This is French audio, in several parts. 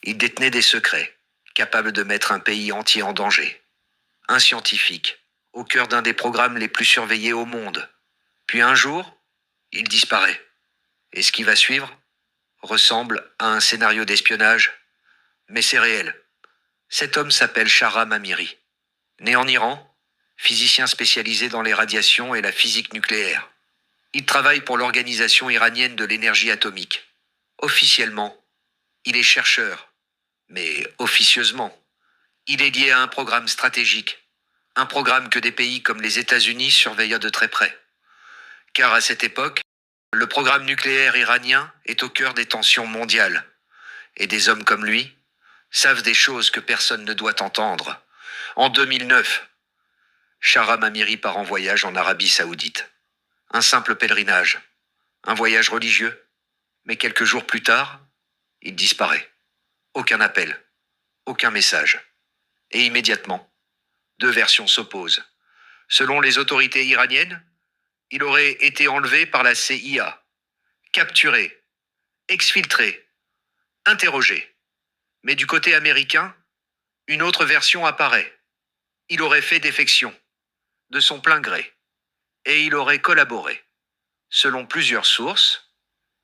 Il détenait des secrets, capables de mettre un pays entier en danger. Un scientifique, au cœur d'un des programmes les plus surveillés au monde. Puis un jour, il disparaît. Et ce qui va suivre ressemble à un scénario d'espionnage, mais c'est réel. Cet homme s'appelle Shahram Amiri. Né en Iran, physicien spécialisé dans les radiations et la physique nucléaire. Il travaille pour l'Organisation iranienne de l'énergie atomique. Officiellement, il est chercheur, mais officieusement, il est lié à un programme stratégique, un programme que des pays comme les États-Unis surveillent de très près. Car à cette époque, le programme nucléaire iranien est au cœur des tensions mondiales, et des hommes comme lui savent des choses que personne ne doit entendre. En 2009, Shahram Amiri part en voyage en Arabie Saoudite. Un simple pèlerinage, un voyage religieux, mais quelques jours plus tard, il disparaît. Aucun appel, aucun message. Et immédiatement, deux versions s'opposent. Selon les autorités iraniennes, il aurait été enlevé par la CIA, capturé, exfiltré, interrogé. Mais du côté américain, une autre version apparaît. Il aurait fait défection, de son plein gré, et il aurait collaboré. Selon plusieurs sources,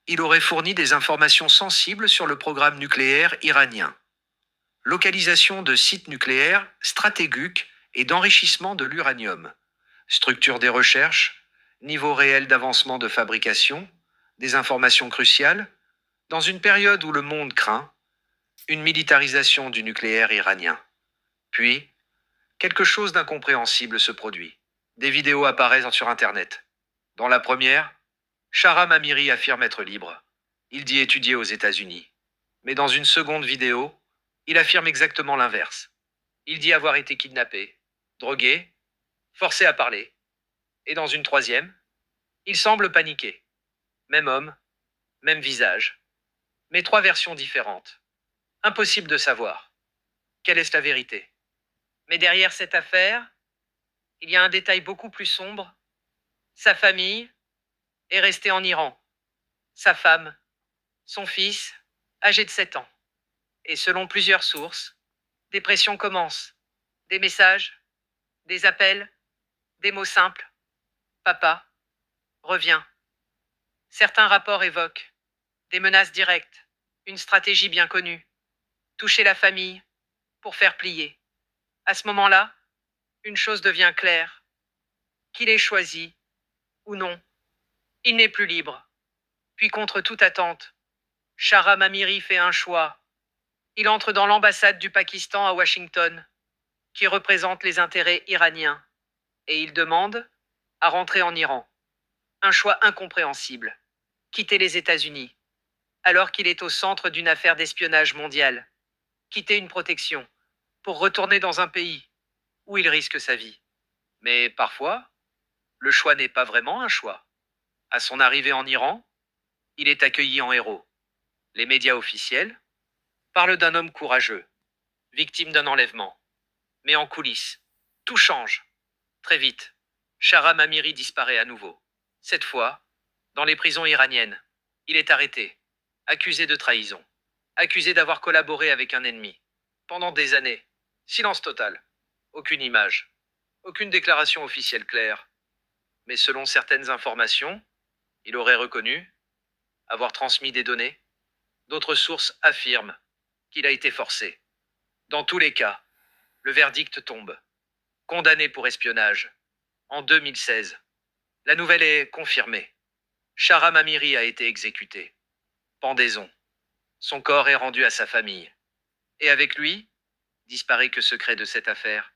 il aurait fourni des informations sensibles sur le programme nucléaire iranien. Localisation de sites nucléaires stratégiques et d'enrichissement de l'uranium. Structure des recherches, niveau réel d'avancement de fabrication, des informations cruciales, dans une période où le monde craint une militarisation du nucléaire iranien. Puis, quelque chose d'incompréhensible se produit. Des vidéos apparaissent sur Internet. Dans la première, Shahram Amiri affirme être libre. Il dit étudier aux États-Unis. Mais dans une seconde vidéo, il affirme exactement l'inverse. Il dit avoir été kidnappé, drogué, forcé à parler. Et dans une troisième, il semble paniqué. Même homme, même visage. Mais trois versions différentes. Impossible de savoir. Quelle est la vérité? Mais derrière cette affaire, il y a un détail beaucoup plus sombre. Sa famille est restée en Iran. Sa femme, son fils, âgé de 7 ans. Et selon plusieurs sources, des pressions commencent. Des messages, des appels, des mots simples. Papa, reviens. Certains rapports évoquent des menaces directes, une stratégie bien connue. Toucher la famille pour faire plier. À ce moment-là, une chose devient claire. Qu'il ait choisi ou non, il n'est plus libre. Puis contre toute attente, Shahram Amiri fait un choix. Il entre dans l'ambassade du Pakistan à Washington, qui représente les intérêts iraniens, et il demande à rentrer en Iran. Un choix incompréhensible. Quitter les États-Unis, alors qu'il est au centre d'une affaire d'espionnage mondial. Quitter une protection, pour retourner dans un pays où il risque sa vie. Mais parfois, le choix n'est pas vraiment un choix. À son arrivée en Iran, il est accueilli en héros. Les médias officiels parlent d'un homme courageux, victime d'un enlèvement. Mais en coulisses, tout change. Très vite, Shahram Amiri disparaît à nouveau. Cette fois, dans les prisons iraniennes, il est arrêté, accusé de trahison, accusé d'avoir collaboré avec un ennemi. Pendant des années, silence total. Aucune image, aucune déclaration officielle claire. Mais selon certaines informations, il aurait reconnu avoir transmis des données. D'autres sources affirment qu'il a été forcé. Dans tous les cas, le verdict tombe. Condamné pour espionnage. En 2016, la nouvelle est confirmée. Shahram Amiri a été exécuté. Pendaison. Son corps est rendu à sa famille. Et avec lui, disparaît que secret de cette affaire.